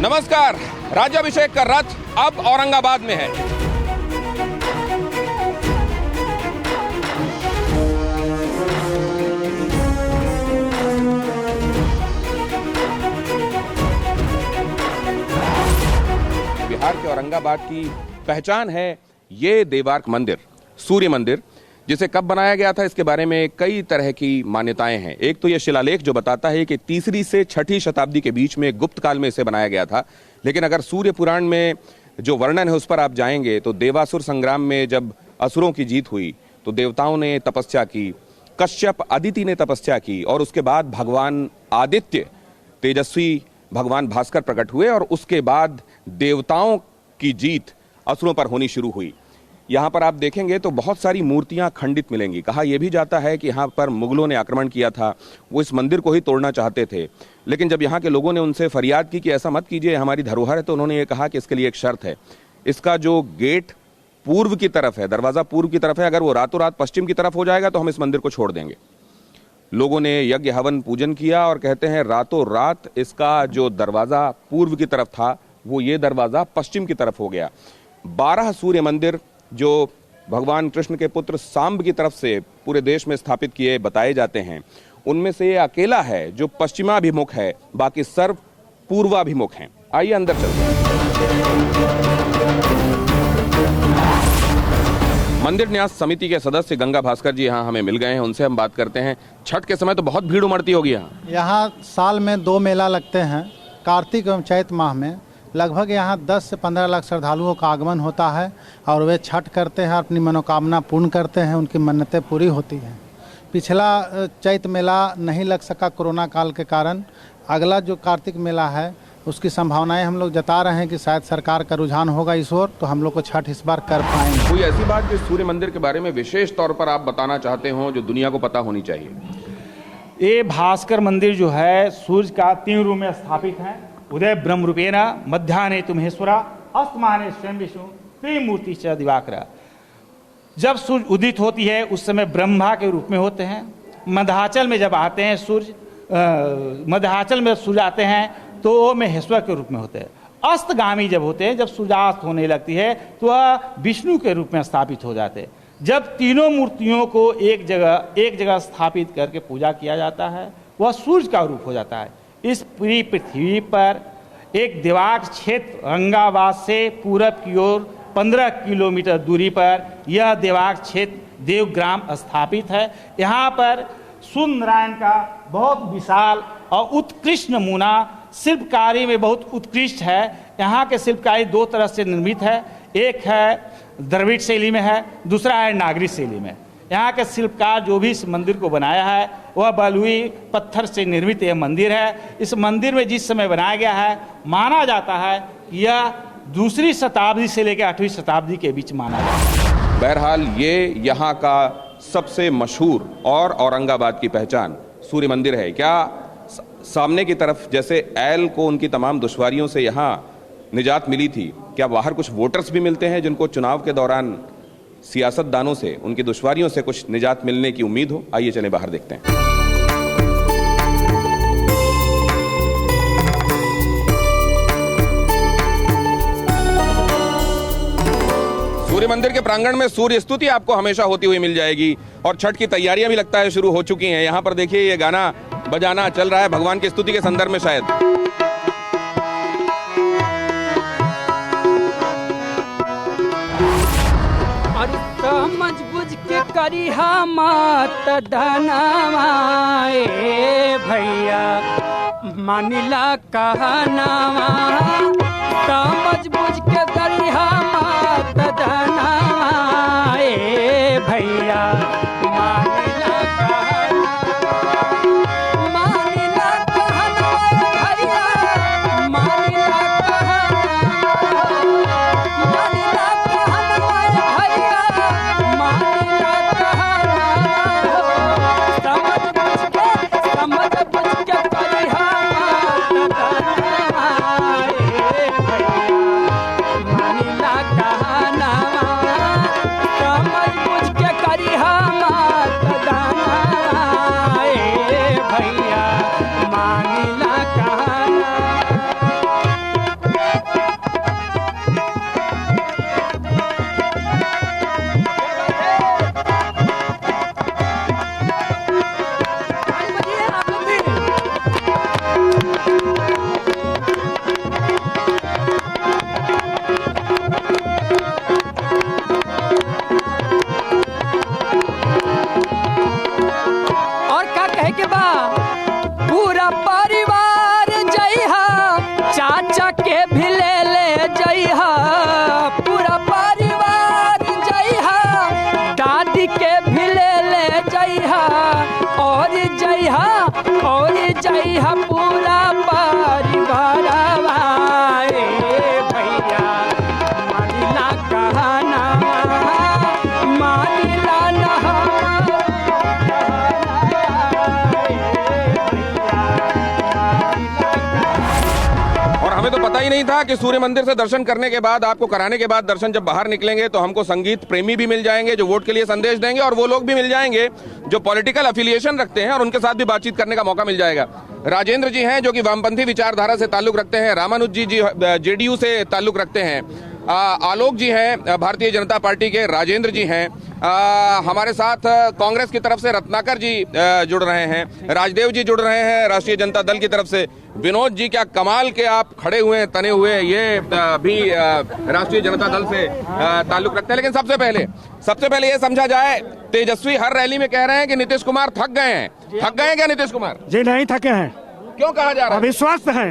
नमस्कार। राज्याभिषेक का रथ अब औरंगाबाद में है। बिहार के औरंगाबाद की पहचान है ये देवार्क मंदिर, सूर्य मंदिर, जिसे कब बनाया गया था इसके बारे में कई तरह की मान्यताएं हैं। एक तो यह शिलालेख जो बताता है कि 3री से 6ठी शताब्दी के बीच में गुप्त काल में इसे बनाया गया था। लेकिन अगर सूर्य पुराण में जो वर्णन है उस पर आप जाएंगे तो देवासुर संग्राम में जब असुरों की जीत हुई तो देवताओं ने तपस्या की, कश्यप अदिति ने तपस्या की और उसके बाद भगवान आदित्य तेजस्वी भगवान भास्कर प्रकट हुए और उसके बाद देवताओं की जीत असुरों पर होनी शुरू हुई। यहाँ पर आप देखेंगे तो बहुत सारी मूर्तियां खंडित मिलेंगी। कहा यह भी जाता है कि यहाँ पर मुगलों ने आक्रमण किया था, वो इस मंदिर को ही तोड़ना चाहते थे। लेकिन जब यहाँ के लोगों ने उनसे फरियाद की कि ऐसा मत कीजिए, हमारी धरोहर है, तो उन्होंने ये कहा कि इसके लिए एक शर्त है। इसका जो गेट पूर्व की तरफ है, दरवाज़ा पूर्व की तरफ है, अगर वो रातों रात पश्चिम की तरफ हो जाएगा तो हम इस मंदिर को छोड़ देंगे। लोगों ने यज्ञ हवन पूजन किया और कहते हैं रातों रात इसका जो दरवाज़ा पूर्व की तरफ था वो ये दरवाज़ा पश्चिम की तरफ हो गया। 12 सूर्य मंदिर जो भगवान कृष्ण के पुत्र सांब की तरफ से पूरे देश में स्थापित किए बताए जाते हैं, उनमें से ये अकेला है जो पश्चिमाभिमुख है, बाकी सर्व पूर्वाभिमुख हैं। आइए अंदर चलते हैं। मंदिर न्यास समिति के सदस्य गंगा भास्कर जी यहाँ हमें मिल गए हैं, उनसे हम बात करते हैं। छठ के समय तो बहुत भीड़ उमड़ती होगी यहाँ। साल में 2 मेला लगते हैं, कार्तिक एवं चैत माह में। लगभग यहाँ 10 से 15 लाख श्रद्धालुओं का आगमन होता है और वे छठ करते हैं, अपनी मनोकामना पूर्ण करते हैं, उनकी मन्नतें पूरी होती हैं। पिछला चैत मेला नहीं लग सका कोरोना काल के कारण। अगला जो कार्तिक मेला है उसकी संभावनाएं हम लोग जता रहे हैं कि शायद सरकार का रुझान होगा इस ओर, तो हम लोग को छठ इस बार कर पाएंगे। कोई ऐसी बात जो सूर्य मंदिर के बारे में विशेष तौर पर आप बताना चाहते हो जो दुनिया को पता होनी चाहिए? ये भास्कर मंदिर जो है सूर्य का 3 रूप में स्थापित है। उदय ब्रह्म रूपेण, मध्याह्ने तु महेश्वरा, अस्तमाने स्वयं विष्णु, त्रिमूर्ति च दिवाकरा। जब सूर्य उदित होती है उस समय ब्रह्मा के रूप में होते हैं। मध्याचल में जब आते हैं सूर्य, मध्याचल में सूर्य आते हैं तो वो महेश्वर के रूप में होते हैं। अस्तगामी जब होते हैं, जब सूर्यास्त होने लगती है तो वह विष्णु के रूप में स्थापित हो जाते हैं। जब तीनों मूर्तियों को एक जगह स्थापित करके पूजा किया जाता है वह सूर्य का रूप हो जाता है। इस पूरी पृथ्वी पर एक देवार्क क्षेत्र औरंगाबाद से पूरब की ओर 15 किलोमीटर दूरी पर यह देवार्क क्षेत्र देवग्राम स्थापित है। यहाँ पर सूर्य नारायण का बहुत विशाल और उत्कृष्ट नमूना शिल्पकारी में बहुत उत्कृष्ट है। यहाँ के शिल्पकारी 2 तरह से निर्मित है, एक है द्रविड़ शैली में है, दूसरा है नागरी शैली में। यहाँ के शिल्पकार जो भी इस मंदिर को बनाया है वह बलुई पत्थर से निर्मित यह मंदिर है। इस मंदिर में जिस समय बनाया गया है माना जाता है यह 2री शताब्दी से लेकर 8वीं शताब्दी के बीच माना जाता है। बहरहाल ये यहाँ का सबसे मशहूर और औरंगाबाद की पहचान सूर्य मंदिर है। क्या सामने की तरफ जैसे एल को उनकी तमाम दुश्वारियों से यहाँ निजात मिली थी, क्या बाहर कुछ वोटर्स भी मिलते हैं जिनको चुनाव के दौरान सियासतदानों से उनकी दुश्वारियों से कुछ निजात मिलने की उम्मीद हो? आइए चलें बाहर देखते हैं। सूर्य मंदिर के प्रांगण में सूर्य स्तुति आपको हमेशा होती हुई मिल जाएगी और छठ की तैयारियां भी लगता है शुरू हो चुकी हैं। यहाँ पर देखिए ये गाना बजाना चल रहा है भगवान की स्तुति के संदर्भ में शायद। समझ बुझ के करिहा मत धनवाए भैया मानिला कहनावा, समझ बुझ के करिहा मत धनवाए भैया मानिला कहनावा, मानिला कहनावा भैया मानिला कहनावा, जइहा और जइहा और जइहा पूरा परिवारवा ए भैया मानिला कहना मानिला ना और हमें तो पता ही नहीं था कि सूर्य मंदिर से दर्शन करने के बाद, आपको कराने के बाद दर्शन जब बाहर निकलेंगे तो हमको संगीत प्रेमी भी मिल जाएंगे जो वोट के लिए संदेश देंगे, और वो लोग भी मिल जाएंगे जो पॉलिटिकल अफिलिएशन रखते हैं, और उनके साथ भी बातचीत करने का मौका मिल जाएगा। राजेंद्र जी हैं जो कि वामपंथी विचारधारा से ताल्लुक रखते हैं, रामानुज जी जेडीयू से ताल्लुक रखते हैं, आलोक जी हैं भारतीय जनता पार्टी के, राजेंद्र जी हैं, हमारे साथ कांग्रेस की तरफ से रत्नाकर जी जुड़ रहे हैं, राजदेव जी जुड़ रहे हैं राष्ट्रीय जनता दल की तरफ से, विनोद जी क्या कमाल के आप खड़े हुए हैं, तने हुए, ये भी राष्ट्रीय जनता दल से ताल्लुक रखते हैं। लेकिन सबसे पहले ये समझा जाए, तेजस्वी हर रैली में कह रहे हैं कि नीतीश कुमार थक गए हैं। थक गए हैं क्या नीतीश कुमार? जी नहीं थके हैं। क्यों कहा जा रहा है? अविश्वास है,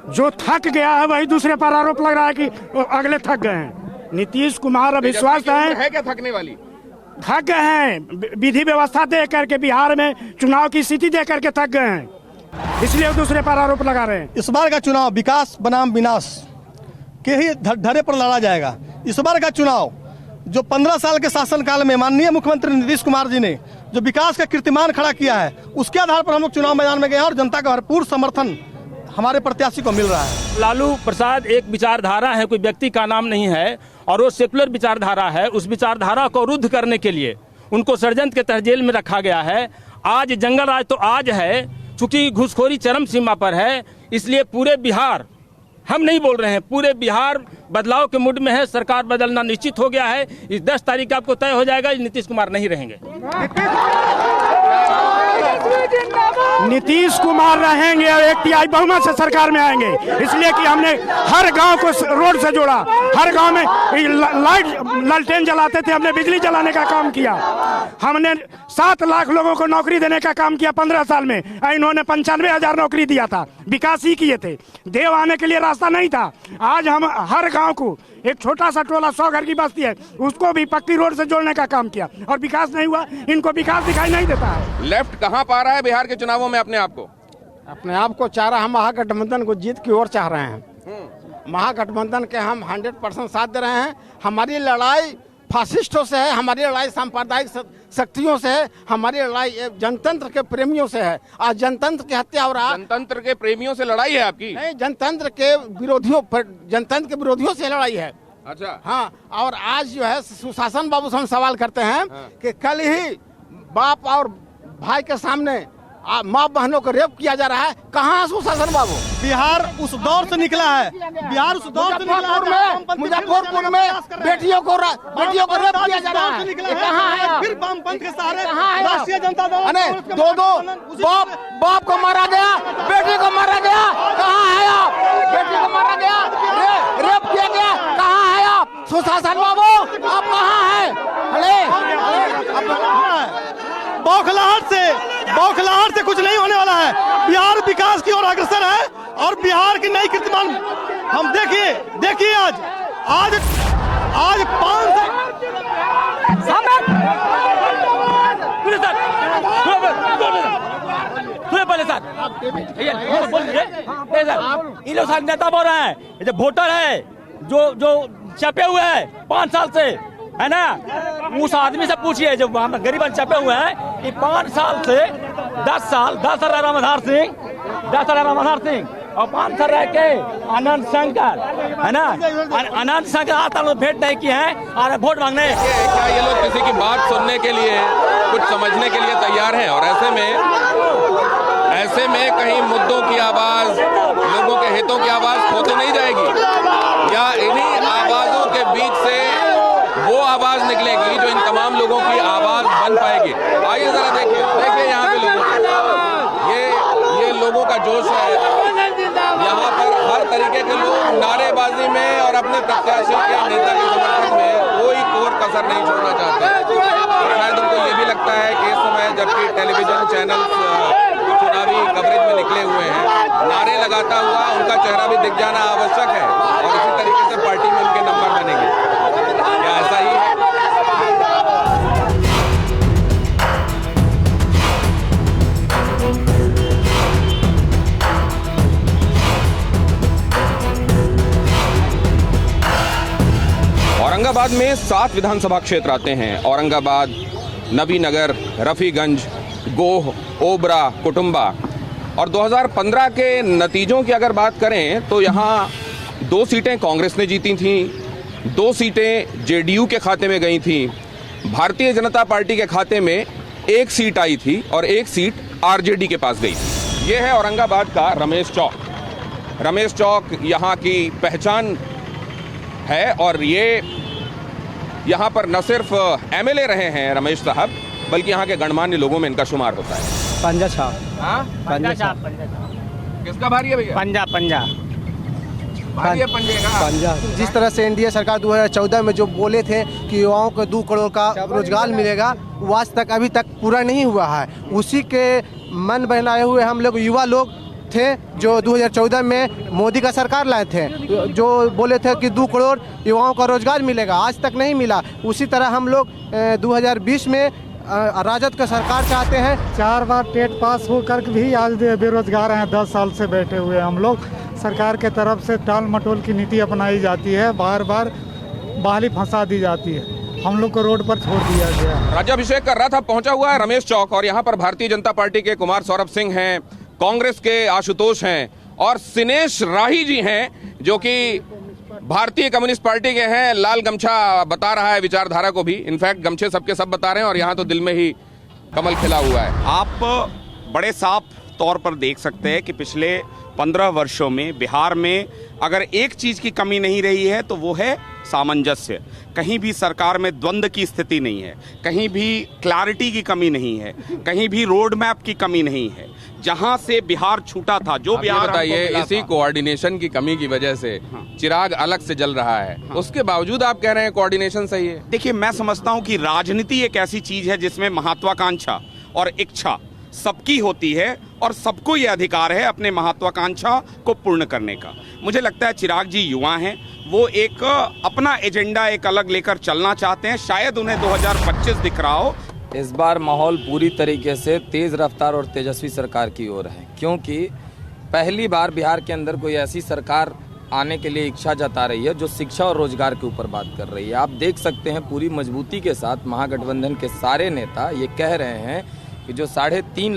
जो थक गया है वही दूसरे पर आरोप लग रहा है कि अगले थक गए हैं। नीतीश कुमार अविश्वास है क्या थकने वाली? थक गए हैं, विधि व्यवस्था दे करके बिहार में चुनाव की स्थिति दे करके थक गए हैं, इसलिए दूसरे पर आरोप लगा रहे हैं। इस बार का चुनाव विकास बनाम विनाश के ही धरे पर लड़ा जाएगा। इस बार का चुनाव जो 15 साल के शासनकाल में माननीय मुख्यमंत्री नीतीश कुमार जी ने जो विकास का कीर्तिमान खड़ा किया है, उसके आधार पर हम लोग चुनाव मैदान में गए हैं और जनता का भरपूर समर्थन हमारे प्रत्याशी को मिल रहा है। लालू प्रसाद एक विचारधारा है, कोई व्यक्ति का नाम नहीं है, और वो सेकुलर विचारधारा है। उस विचारधारा को रुद्ध करने के लिए उनको षड्यंत्र के तहत जेल में रखा गया है। आज जंगल राज तो आज है, चूंकि घूसखोरी चरम सीमा पर है, इसलिए पूरे बिहार, हम नहीं बोल रहे हैं, पूरे बिहार बदलाव के मूड में है। सरकार बदलना निश्चित हो गया है। इस 10 तारीख को आपको तय हो जाएगा नीतीश कुमार नहीं रहेंगे। नीतीश कुमार रहेंगे और एक तिहाई बहुमत से सरकार में आएंगे, इसलिए कि हमने हर गांव को रोड से जोड़ा, हर गांव में लाइट लालटेन जलाते थे, हमने बिजली जलाने का काम किया, हमने 7 लाख लोगों को नौकरी देने का काम किया 15 साल में। इन्होंने 95,000 नौकरी दिया था, विकास ही किए थे, देव आने के लिए रास्ता नहीं था। आज हम हर गांव को, एक छोटा सा टोला 100 घर की बस्ती है, उसको भी पक्की रोड से जोड़ने का काम किया, और विकास नहीं हुआ। इनको विकास दिखाई नहीं देता है। लेफ्ट कहां पा रहा है बिहार के चुनावों में अपने आप को चाह रहा, हम महागठबंधन को जीत की ओर चाह रहे हैं। महागठबंधन के हम 100% साथ दे रहे हैं। हमारी लड़ाई फासिस्टों से है, हमारी लड़ाई सांप्रदायिक शक्तियों से है, हमारी लड़ाई जनतंत्र के प्रेमियों से है। आज जनतंत्र की हत्या हो रहा है। जनतंत्र के प्रेमियों से लड़ाई है आपकी? नहीं, जनतंत्र के विरोधियों से लड़ाई है। अच्छा, हाँ। और आज जो है सुशासन बाबू से हम सवाल करते हैं कि कल ही बाप और भाई के सामने माँ बहनों को रेप किया जा रहा है, कहाँ सुशासन बाबू? बिहार उस दौर से निकला है, बिहार उस दौर से निकला है, मुजफ्फरपुर में बेटियों को रेप किया जा रहा है, कहाँ है? फिर वामपंथ के सहारे कहाँ है? राष्ट्रीय जनता दल दो बाप को मारा गया, बेटी को मारा गया, कहाँ है आप? बेटी को मारा गया, रेप किया गया, कहाँ है आप? सुशासन बाबू आप कहाँ है? बौखलाहट से कुछ नहीं होने वाला है। बिहार विकास की ओर अग्रसर है और बिहार की नई कीर्तिमान हम देखिए आज 5 इन लोग नेता बोल रहे हैं, जो वोटर है जो छपे हुए हैं 5 साल से, है ना, उस आदमी से पूछिए जो गरीब छपे हुए हैं कि 5 साल से 10 साल रामाधार सिंह और 5 साल रह के अनंत शंकर, है ना, अनंत शंकर आता लोग भेंट नहीं किए हैं और वोट मांगने। क्या ये लोग किसी की बात सुनने के लिए, कुछ समझने के लिए तैयार हैं? और ऐसे में कहीं मुद्दों की आवाज, लोगों के हितों की आवाज खो तो नहीं जाएगी, या इन्हीं आवाजों के बीच से वो आवाज निकलेगी जो इन तमाम लोगों की आवाज बन पाएगी? आइए जरा देखिए यहाँ पे लोगों, ये लोगों का जोश है। यहाँ पर हर तरीके के लोग नारेबाजी में और अपने प्रत्याशी के नेता के समर्थन में कोई कोर कसर नहीं छोड़ना चाहते। शायद उनको ये भी लगता है कि इस समय जबकि टेलीविजन चैनल चुनावी कवरेज में निकले हुए हैं, नारे लगाता हुआ उनका चेहरा भी दिख जाना आवश्यक है, और इसी तरीके से पार्टी में उनके नंबर बनेंगे। क्या ऐसा ही है? औरंगाबाद में 7 विधानसभा क्षेत्र आते हैं। औरंगाबाद, नबीनगर, रफीगंज, गोह, ओबरा, कुटुंबा। और 2015 के नतीजों की अगर बात करें तो यहाँ 2 सीटें कांग्रेस ने जीती थीं, 2 सीटें जेडीयू के खाते में गई थीं, भारतीय जनता पार्टी के खाते में 1 सीट आई थी और 1 सीट आरजेडी के पास गई। ये है औरंगाबाद का रमेश चौक। रमेश चौक यहाँ की पहचान है और ये यहाँ पर न सिर्फ एमएलए रहे हैं रमेश साहब, बल्कि यहाँ के गणमान्य लोगों में इनका शुमार होता है। पंजा छाप। हाँ? किसका भारी है भैया? पंजा पंजा भारी है पंजे का। पंजा। जिस तरह से एनडीए सरकार 2014 में जो बोले थे कि युवाओं को 2 करोड़ का रोजगार मिलेगा, वो आज तक अभी तक पूरा नहीं हुआ है। उसी के मन बहलाए हुए हम लोग युवा लोग थे जो 2014 में मोदी का सरकार लाए थे, जो बोले थे कि 2 करोड़ युवाओं का रोजगार मिलेगा, आज तक नहीं मिला। उसी तरह हम लोग 2020 में राजद का सरकार चाहते हैं। 4 बार टेट पास होकर भी आज बेरोजगार हैं। 10 साल से बैठे हुए हम लोग। सरकार के तरफ से टाल मटोल की नीति अपनाई जाती है, बार बार बहाली फंसा दी जाती है, हम लोग को रोड पर छोड़ दिया गया। राज्याभिषेक कर रहा था, पहुंचा हुआ है रमेश चौक और यहाँ पर भारतीय जनता पार्टी के कुमार सौरभ सिंह हैं, कांग्रेस के आशुतोष हैं और सिनेश राही जी हैं जो कि भारतीय कम्युनिस्ट पार्टी के हैं। लाल गमछा बता रहा है विचारधारा को भी, इनफैक्ट गमछे सबके सब बता रहे हैं और यहाँ तो दिल में ही कमल खिला हुआ है। आप बड़े साफ तौर पर देख सकते हैं कि पिछले 15 वर्षों में बिहार में अगर एक चीज की कमी नहीं रही है तो वो है सामंजस्य। कहीं भी सरकार में द्वंद्व की स्थिति नहीं है, कहीं भी क्लैरिटी की कमी नहीं है, कहीं भी रोड मैप की कमी नहीं है। जहां से बिहार छूटा था, जो बिहार बताइए, इसी कोऑर्डिनेशन की कमी की वजह से चिराग अलग से जल रहा है, उसके बावजूद आप कह रहे हैं कोऑर्डिनेशन सही है। देखिए, मैं समझता हूं कि राजनीति एक ऐसी चीज है जिसमें महत्वाकांक्षा और इच्छा सबकी होती है और सबको ये अधिकार है अपने महत्वाकांक्षा को पूर्ण करने का। मुझे लगता है चिराग जी युवा हैं, वो एक अपना एजेंडा एक अलग लेकर चलना चाहते हैं। शायद उन्हें 2025 दिख रहा हो। इस बार माहौल पूरी तरीके से तेज रफ्तार और तेजस्वी सरकार की ओर है, क्योंकि पहली बार बिहार के अंदर कोई ऐसी सरकार आने के लिए इच्छा जता रही है जो शिक्षा और रोजगार के ऊपर बात कर रही है। आप देख सकते हैं पूरी मजबूती के साथ महागठबंधन के सारे नेता ये कह रहे हैं कि जो 3.5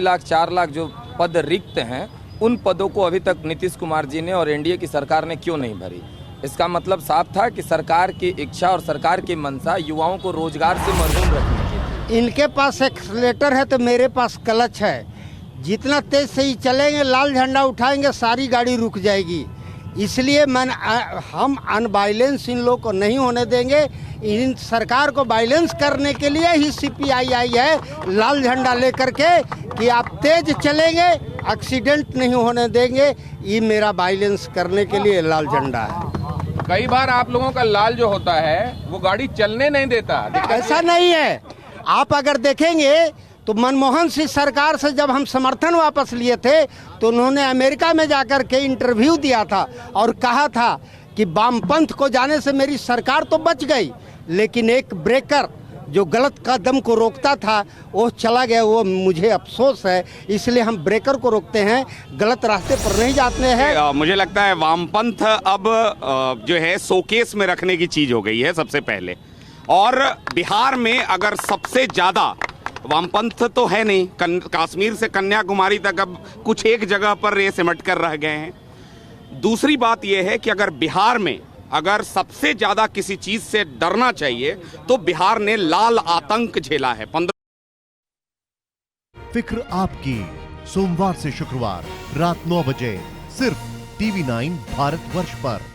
लाख 4 लाख जो पद रिक्त हैं, उन पदों को अभी तक नीतीश कुमार जी ने और एनडीए की सरकार ने क्यों नहीं भरी। इसका मतलब साफ था कि सरकार की इच्छा और सरकार की मंशा युवाओं को रोजगार से महरूम रखने की। इनके पास एक्सीलेटर है तो मेरे पास क्लच है। जितना तेज से ही चलेंगे, लाल झंडा उठाएंगे, सारी गाड़ी रुक जाएगी। इसलिए हम अनबाइलेंस इन लोग को नहीं होने देंगे। इन सरकार को बाइलेंस करने के लिए ही सीपीआई आई है लाल झंडा लेकर के कि आप तेज चलेंगे, एक्सीडेंट नहीं होने देंगे। ये मेरा बाइलेंस करने के लिए लाल झंडा है। कई बार आप लोगों का लाल जो होता है वो गाड़ी चलने नहीं देता। ऐसा नहीं है। आप अगर देखेंगे तो मनमोहन सिंह सरकार से जब हम समर्थन वापस लिए थे तो उन्होंने अमेरिका में जाकर के इंटरव्यू दिया था और कहा था कि वामपंथ को जाने से मेरी सरकार तो बच गई, लेकिन एक ब्रेकर जो गलत कदम को रोकता था वो चला गया। वो मुझे अफसोस है, इसलिए हम ब्रेकर को रोकते हैं, गलत रास्ते पर नहीं जाते हैं। मुझे लगता है वामपंथ अब जो है शोकेस में रखने की चीज हो गई है सबसे पहले। और बिहार में अगर सबसे ज्यादा वामपंथ तो है नहीं, कश्मीर से कन्याकुमारी तक अब कुछ एक जगह पर ये सिमट कर रह गए हैं। दूसरी बात यह है कि अगर बिहार में अगर सबसे ज्यादा किसी चीज से डरना चाहिए तो बिहार ने लाल आतंक झेला है। फिक्र आपकी, सोमवार से शुक्रवार रात 9 बजे सिर्फ TV9 भारतवर्ष पर।